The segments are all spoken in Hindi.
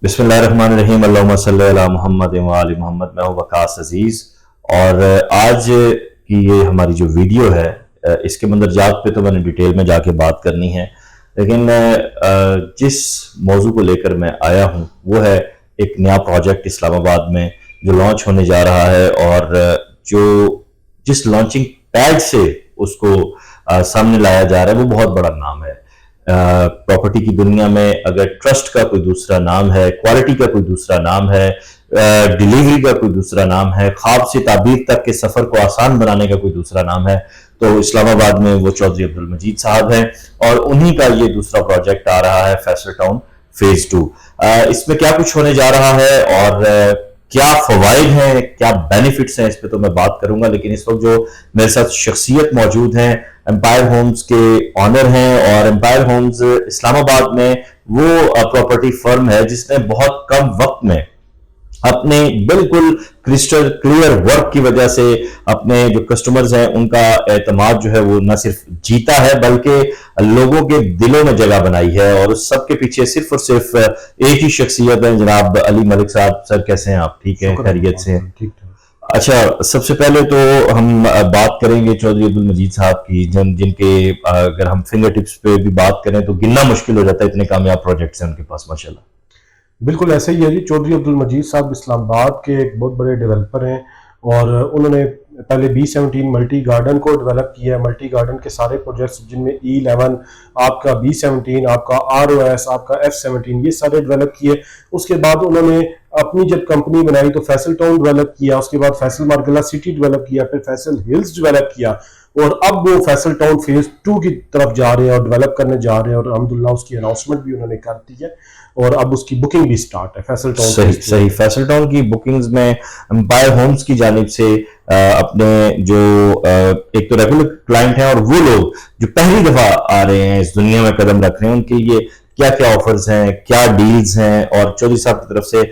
बिस्मिल्लाहिर्रहमानिर्रहीम अल्लाहुम्मा सल्ली अला मुहम्मद व आलि मोहम्मद। मैं हूँ वकास अजीज और आज की ये हमारी जो वीडियो है इसके मंदरजात पे तो मैंने डिटेल में जाके बात करनी है, लेकिन जिस मौजू को लेकर मैं आया हूँ वो है एक नया प्रोजेक्ट इस्लामाबाद में जो लॉन्च होने जा रहा है और जो जिस लॉन्चिंग पैड से उसको सामने लाया जा रहा है वो बहुत बड़ा नाम है। प्रॉपर्टी की दुनिया में अगर ट्रस्ट का कोई दूसरा नाम है, क्वालिटी का कोई दूसरा नाम है, डिलीवरी का कोई दूसरा नाम है, ख्वाब से ताबीर तक के सफर को आसान बनाने का कोई दूसरा नाम है, तो इस्लामाबाद में वो चौधरी अब्दुल मजीद साहब हैं और उन्हीं का ये दूसरा प्रोजेक्ट आ रहा है फैसल टाउन फेज 2। इसमें क्या कुछ होने जा रहा है और क्या फवाइद हैं, क्या बेनिफिट्स हैं, इस पे तो मैं बात करूंगा। लेकिन इस वक्त जो मेरे साथ शख्सियत मौजूद हैं, एम्पायर होम्स के ऑनर हैं और एम्पायर होम्स इस्लामाबाद में वो प्रॉपर्टी फर्म है जिसने बहुत कम वक्त में अपने बिल्कुल क्रिस्टल क्लियर वर्क की वजह से अपने जो कस्टमर्स हैं उनका एतमाद जो है वो न सिर्फ जीता है बल्कि लोगों के दिलों में जगह बनाई है। और उस सब के पीछे सिर्फ और सिर्फ एक ही शख्सियत है, जनाब अली मलिक साहब। सर कैसे हैं आप? ठीक है, खैरियत से? ठीक। अच्छा, सबसे पहले तो हम बात करेंगे चौधरी अब्दुल मजीद साहब की, जिनके अगर हम फिंगर टिप्स पे भी बात करें तो गिनना मुश्किल हो जाता है, इतने कामयाब प्रोजेक्ट्स हैं उनके पास माशाल्लाह। बिल्कुल ऐसा ही है जी। चौधरी अब्दुल मजीद साहब इस्लामाबाद के एक बहुत बड़े डेवलपर हैं और उन्होंने पहले B17 मल्टी गार्डन को डेवलप किया है। मल्टी गार्डन के सारे प्रोजेक्ट्स जिनमें E11, आपका B17, आपका ROS, आपका F17, ये सारे डेवलप किए। उसके बाद उन्होंने अपनी जब कंपनी बनाई तो फैसल टाउन डेवलप किया, उसके बाद फैसल मार्गला सिटी डेवलप किया, फिर फैसल हिल्स डेवलप किया और अब वो फैसल टाउन फेज 2 की तरफ जा रहे हैं और डेवलप करने जा रहे हैं और अल्हम्दुलिल्लाह उसकी अनाउंसमेंट भी उन्होंने कर दी है और अब उसकी बुकिंग भी स्टार्ट है फैसल टाउन। सही। फैसल टाउन की बुकिंग्स में एम्पायर होम्स की जानिब से अपने जो एक तो रेगुलर क्लाइंट हैं और वो लोग जो पहली दफा आ रहे हैं इस दुनिया में कदम रख रहे हैं उनके लिए क्या क्या ऑफर्स हैं, क्या डील्स हैं और चौधरी साहब की तरफ से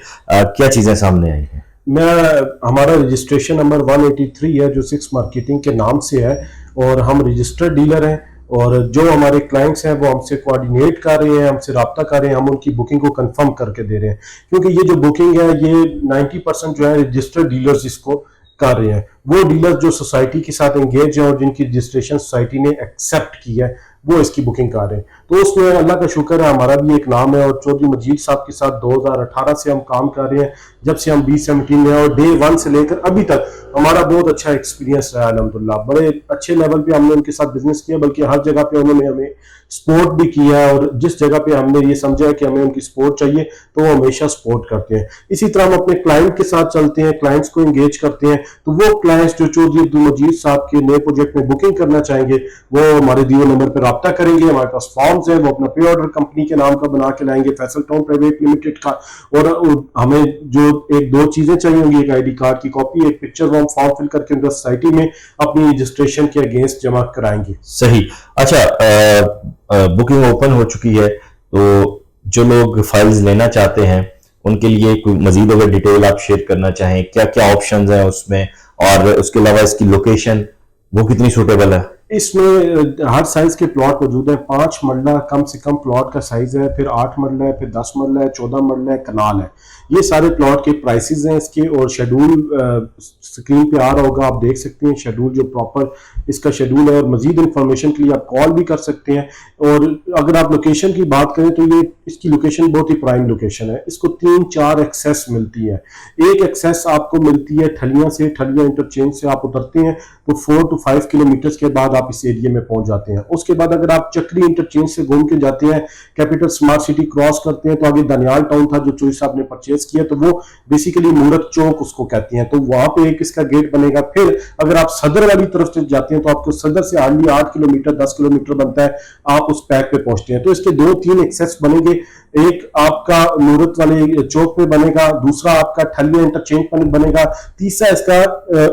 क्या चीजें सामने आई हैं? हमारा रजिस्ट्रेशन नंबर 183 है जो 6 मार्केटिंग के नाम से है और हम रजिस्टर्ड डीलर हैं और जो हमारे क्लाइंट्स हैं वो हमसे कोऑर्डिनेट कर रहे हैं, हमसे रब्ता कर रहे हैं, हम उनकी बुकिंग को कंफर्म करके दे रहे हैं क्योंकि ये जो बुकिंग है ये 90% जो है रजिस्टर्ड डीलर्स इसको कर रहे हैं। वो डीलर जो सोसाइटी के साथ एंगेज हैं और जिनकी रजिस्ट्रेशन सोसाइटी ने एक्सेप्ट की है वो इसकी बुकिंग कर रहे हैं। तो उसमें अल्लाह का शुक्र है हमारा भी एक नाम है और चौधरी मजीद साहब के साथ 2018 से हम काम कर रहे हैं, जब से हम B17 में और डे 1 से लेकर अभी तक हमारा बहुत अच्छा एक्सपीरियंस रहा है अल्हम्दुलिल्लाह। बड़े अच्छे लेवल पे हमने उनके साथ बिजनेस किया, बल्कि हर जगह पे उन्होंने हमें सपोर्ट भी किया है और जिस जगह पे हमने ये समझा है कि हमें उनकी सपोर्ट चाहिए तो वो हमेशा सपोर्ट करते हैं। इसी तरह हम अपने क्लाइंट के साथ चलते हैं, क्लाइंट्स को एंगेज करते हैं। तो वो क्लाइंट्स जो चौधरी अब्दुल मजीद साहब के नए प्रोजेक्ट में बुकिंग करना चाहेंगे वो हमारे दिए नंबर पर रब्ता करेंगे। हमारे पास फॉर्म्स है, वो अपना पे ऑर्डर कंपनी के नाम का बना के लाएंगे, फैसल टाउन प्राइवेट लिमिटेड का, और हमें जो एक दो चीजें चाहिए होंगी, एक आईडी कार्ड की कॉपी, एक पिक्चर, हम फॉर्म फिल करके उनका सोसाइटी में अपनी रजिस्ट्रेशन के अगेंस्ट जमा कराएंगे। सही। अच्छा, बुकिंग ओपन हो चुकी है तो जो लोग फाइल्स लेना चाहते हैं उनके लिए कोई मजीद अगर डिटेल आप शेयर करना चाहें, क्या क्या ऑप्शंस हैं उसमें और उसके अलावा इसकी लोकेशन वो कितनी सूटेबल है? इसमें हर साइज के प्लॉट मौजूद है। 5 मरला कम से कम प्लॉट का साइज है, फिर 8 मरला है, फिर 10 मरला है, 14 मरला है, कनाल है। ये सारे प्लॉट के प्राइसेस हैं इसके और शेड्यूल स्क्रीन पे आ रहा होगा, आप देख सकते हैं शेड्यूल जो प्रॉपर इसका शेड्यूल है। और मजीद इंफॉर्मेशन के लिए आप कॉल भी कर सकते हैं। और अगर आप लोकेशन की बात करें तो ये इसकी लोकेशन बहुत ही प्राइम लोकेशन है। इसको 3-4 एक्सेस मिलती है। एक एक्सेस आपको मिलती है ठलियां से, ठलियां इंटरचेंज से आप उतरते हैं तो 4 to 5 किलोमीटर के बाद आप इस एरिया में पहुंच जाते हैं। उसके बाद अगर आप चक्री इंटरचेंज से घूम के जाते हैं, कैपिटल स्मार्ट सिटी क्रॉस करते हैं तो आगे दनियाल टाउन था जो चौधरी साहब ने परचेज किया, तो वो बेसिकली मूरत चौक उसको कहते हैं। तो वहां पे एक इसका गेट बनेगा। फिर अगर आप सदर वाली तरफ से जाते हैं तो आपको सदर से हार्डली 8 किलोमीटर 10 किलोमीटर बनता है, आप उस पैक पे पहुंचते हैं। तो इसके 2-3 एक्सेस बनेंगे। एक आपका मूरत वाले चौक पे बनेगा, दूसरा आपका ठलिया इंटरचेंज पर बनेगा, तीसरा इसका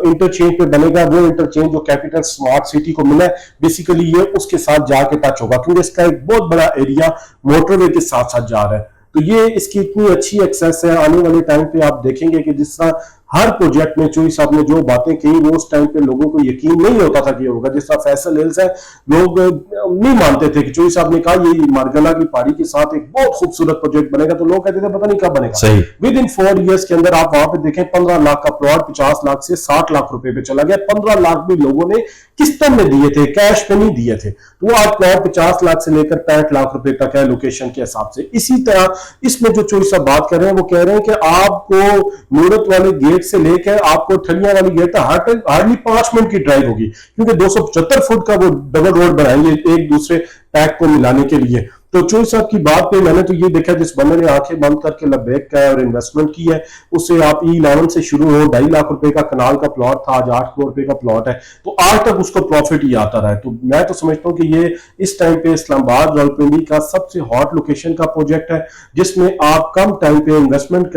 इंटरचेंज पे बनेगा। वो इंटरचेंज जो कैपिटल स्मार्ट सिटी को मिला है बेसिकली ये उसके साथ जाके टच होगा क्योंकि इसका एक बहुत बड़ा एरिया मोटरवे के साथ साथ जा रहा है। तो ये इसकी इतनी अच्छी एक्सेस है। आने वाले टाइम पे आप देखेंगे कि जिस तरह हर प्रोजेक्ट में चोई साहब ने जो बातें कही वो उस टाइम पे लोगों को यकीन नहीं होता था कि होगा। जिस तरह फैसल हिल्स है, लोग नहीं मानते थे कि चोई साहब ने कहा ये मारगला की पहाड़ी के साथ एक बहुत खूबसूरत प्रोजेक्ट बनेगा, तो लोग कहते थे पता नहीं कब बनेगा। विद इन 4 इयर्स के अंदर आप वहां पे देखें 15 लाख का प्लॉट 50 लाख से 60 लाख रुपए पे चला गया। 15 लाख भी लोगों ने किस्तों में दिए थे, कैश पे नहीं दिए थे। तो वो आज प्लॉट 50 लाख से लेकर 65 लाख रुपए तक है लोकेशन के हिसाब से। इसी तरह इसमें जो चोई साहब बात कर रहे हैं वो कह रहे हैं कि आपको मूरत वाले गेट से लेकर आपको ठलियां वाली गेट तक हार्डली 5 मिनट की ड्राइव होगी, क्योंकि 275 फुट का वो डबल रोड बनाएंगे एक दूसरे पैक को मिलाने के लिए। तो चोई साहब की बात पे मैंने तो ये देखा जिस बंदे ने आंखें बंद करके लब्बैक का है और इन्वेस्टमेंट की है, उससे आप E11 से शुरू हो 2.5 लाख रुपए का कनाल का प्लॉट था, आज 8 करोड़ रुपए का प्लॉट है, तो आज तक उसको प्रॉफिट ही आता रहा है। तो मैं तो समझता हूं कि ये इस टाइम पे इस्लामाबाद रावलपिंडी का सबसे हॉट लोकेशन का प्रोजेक्ट है, जिसमें आप कम टाइम पे इन्वेस्टमेंट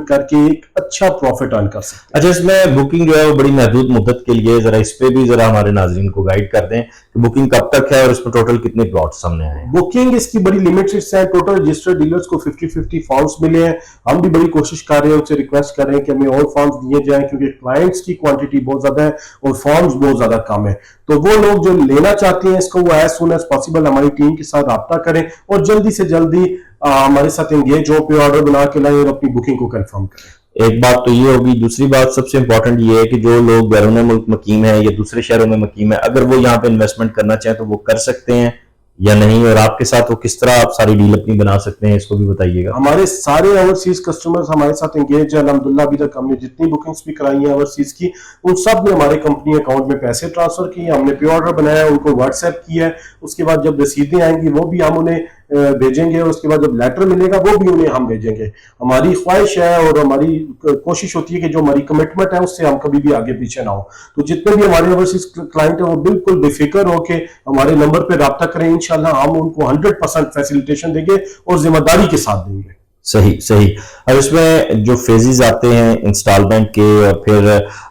करके एक अच्छा प्रॉफिट अर्न कर सकते हैं। अच्छा, इसमें बुकिंग जो है वो बड़ी महदूद मुद्दत के लिए, जरा इस पे भी जरा हमारे नाजरीन को गाइड कर दें कि बुकिंग कब तक है और इसमें टोटल कितने प्लॉट सामने आए हैं। बुकिंग इसकी बड़ी लिमिटेड है। टोटल रजिस्टर्ड डीलर्स को 50-50 फॉर्म्स मिले हैं। हम भी बड़ी कोशिश कर रहे हैं, उनसे रिक्वेस्ट कर रहे हैं कि हमें और फॉर्म्स दिए जाएं, क्योंकि क्लाइंट्स की क्वांटिटी बहुत ज्यादा है और फॉर्म्स बहुत ज्यादा कम है। तो वो लोग जो लेना चाहते हैं इसको वो एज सुन एज पॉसिबल हमारी टीम के साथ रब्ता करें और जल्दी से जल्दी हमारे साथ एंगेज हो, पे ऑर्डर बना के लाएं और अपनी बुकिंग को कंफर्म करें। एक बात तो ये होगी। दूसरी बात सबसे इंपॉर्टेंट ये है कि जो लोग बैरून मुल्क मुकीम है या दूसरे शहरों में मुकीम है, अगर वो यहाँ पे इन्वेस्टमेंट करना चाहें तो वो कर सकते हैं या नहीं, और आपके साथ वो किस तरह आप सारी डील अपनी बना सकते हैं, इसको भी बताइएगा। हमारे सारे ओवरसीज कस्टमर्स हमारे साथ एंगेज है अल्हम्दुलिल्लाह। अभी तक हमने जितनी बुकिंग्स भी कराई हैं ओवरसीज की, उन सब ने हमारे कंपनी अकाउंट में पैसे ट्रांसफर किए, हमने पे ऑर्डर बनाया, उनको व्हाट्सएप किया है। उसके बाद जब रसीदें आएंगी वो भी हम उन्हें भेजेंगे, और उसके बाद जब लेटर मिलेगा वो भी उन्हें हम भेजेंगे। हमारी ख्वाहिश है और हमारी कोशिश होती है कि जो हमारी कमिटमेंट है उससे हम कभी भी आगे पीछे ना हो। तो जितने भी हमारे ओवरसीज क्लाइंट है वो बिल्कुल बेफिक्र होके हमारे नंबर पे रब्ता करें। इंशाल्लाह हम उनको 100% फैसिलिटेशन देंगे और जिम्मेदारी के साथ देंगे। सही सही। अब इसमें जो फेजेस आते हैं इंस्टॉलमेंट के और फिर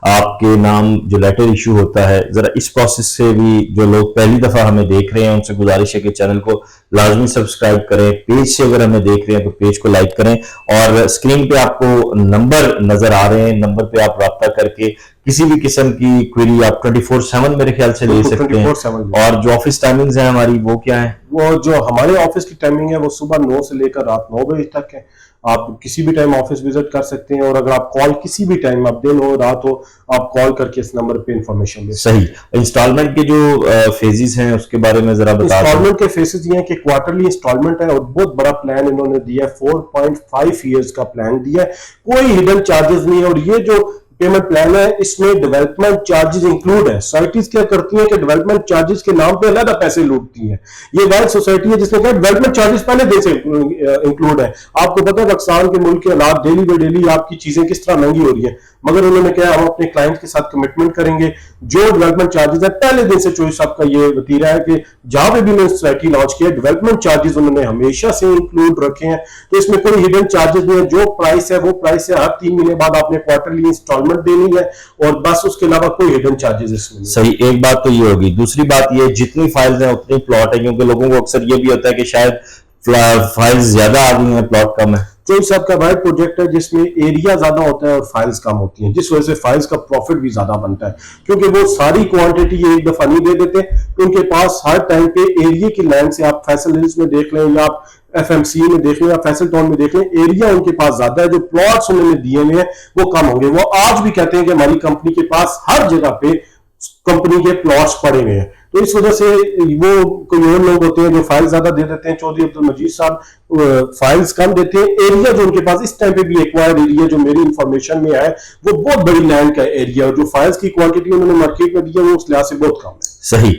आपके नाम जो लेटर इशू होता है, जरा इस प्रोसेस से भी जो लोग पहली दफा हमें देख रहे हैं उनसे गुजारिश है कि चैनल को लाजमी सब्सक्राइब करें। पेज से अगर हमें देख रहे हैं तो पेज को लाइक करें, और स्क्रीन पे आपको नंबर नजर आ रहे हैं, नंबर पे आप रब्ता करके किसी भी किस्म की क्वेरी आप 24/7 मेरे ख्याल से ले सकते हैं। और जो ऑफिस टाइमिंग्स है हमारी वो क्या है? वो जो हमारे ऑफिस की टाइमिंग है वो सुबह 9 से लेकर रात 9 बजे तक है। आप किसी भी टाइम ऑफिस विजिट कर सकते हैं, और अगर आप कॉल किसी भी टाइम, आप दिन हो रात हो, आप कॉल करके इस नंबर पे इंफॉर्मेशन ले। सही। इंस्टॉलमेंट के जो फेजेस हैं उसके बारे में जरा बता दें। इंस्टॉलमेंट के फेजेस ये हैं कि क्वार्टरली इंस्टॉलमेंट है और बहुत बड़ा प्लान इन्होंने दिया है, 4.5 ईयर्स का प्लान दिया है, कोई हिडन चार्जेस नहीं है। और ये जो पेमेंट प्लान है इसमें डेवलपमेंट चार्जेस इंक्लूड है। सोसाइटीज क्या करती हैं कि डेवलपमेंट चार्जेस के नाम पे अलग पैसे लूटती हैं। ये वैल्ड सोसाइटी है जिसमें क्या डेवलपमेंट चार्जेस पहले दिन से इंक्लूड है। आपको पता है पाकिस्तान के मुल्क के हालात डेली बाई डेली आपकी चीजें किस तरह महंगी हो रही है, मगर उन्होंने क्या हम अपने क्लाइंट के साथ कमिटमेंट करेंगे। जो डेवलपमेंट चार्जेस है पहले दिन से चोई साहब का ये वतीरा है कि जहां पे भी उन्होंने सोसाइटी लॉन्च किया डेवलपमेंट चार्जेस उन्होंने हमेशा से इंक्लूड रखे हैं। तो इसमें कोई हिडन चार्जेस नहीं है। जो प्राइस है वो प्राइस है। हर 3 महीने बाद आपने क्वार्टरली इंस्टॉलमेंट देनी है और बस, उसके अलावा कोई हिडन चार्जेस इसमें नहीं। सही। एक बात तो ये होगी। दूसरी बात ये, जितनी फाइल्स हैं उतनी प्लॉट है, क्योंकि लोगों को अक्सर ये भी होता है कि शायद फाइल्स ज्यादा आ गई हैं, प्लॉट कम है। चोई साहब का वाइड प्रोजेक्ट है जिसमें एरिया ज्यादा होता है और फाइल्स कम होती हैं, जिस वजह से फाइल्स का प्रॉफिट भी ज्यादा बनता है, क्योंकि वो सारी क्वांटिटी एक दफा नहीं दे देते। तो उनके पास हर टाइम पे एरिया की लाइन से, आप फैसल हिल्स में देख लें या आप FMC में देख लें या फैसल टाउन में देख लें, एरिया उनके पास ज्यादा है। जो प्लॉट्स उन्होंने दिए हुए हैं वो कम होंगे। वो आज भी कहते हैं कि हमारी कंपनी के पास हर जगह पे कंपनी के प्लॉट्स पड़े हुए हैं। तो इस वजह से वो कोई और लोग होते हैं जो फाइल ज्यादा दे देते हैं। चौधरी अब्दुल मजीद साहब फाइल्स कम देते हैं। एरिया जो उनके पास इस टाइम पे भी एक्वायर्ड एरिया जो मेरी इंफॉर्मेशन में है वो बहुत बड़ी लैंड का एरिया, और जो फाइल्स की क्वांटिटी उन्होंने मार्केट में दी है वो उस लिहाज से बहुत कम है। सही।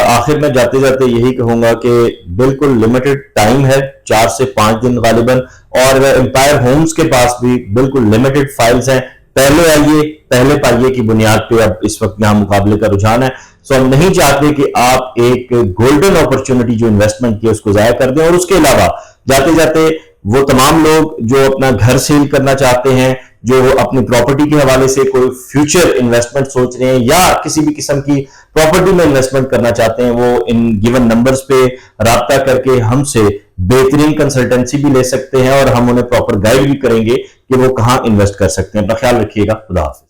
आखिर में जाते जाते यही कहूंगा कि बिल्कुल लिमिटेड टाइम है, 4 से 5 दिन गालिबन, और एम्पायर होम्स के पास भी बिल्कुल लिमिटेड फाइल्स हैं। पहले आइए, पहले पाइए की बुनियाद पे अब इस वक्त यहाँ मुकाबले का रुझान है। सो हम नहीं चाहते कि आप एक गोल्डन अपॉर्चुनिटी जो इन्वेस्टमेंट की उसको जाया कर दें। और उसके अलावा जाते जाते वो तमाम लोग जो अपना घर सेल करना चाहते हैं, जो अपनी प्रॉपर्टी के हवाले से कोई फ्यूचर इन्वेस्टमेंट सोच रहे हैं या किसी भी किस्म की प्रॉपर्टी में इन्वेस्टमेंट करना चाहते हैं, वो इन गिवन नंबर्स पे राब्ता करके हमसे बेहतरीन कंसल्टेंसी भी ले सकते हैं और हम उन्हें प्रॉपर गाइड भी करेंगे कि वो कहां इन्वेस्ट कर सकते हैं। अपना ख्याल रखिएगा। खुदा हाफिज।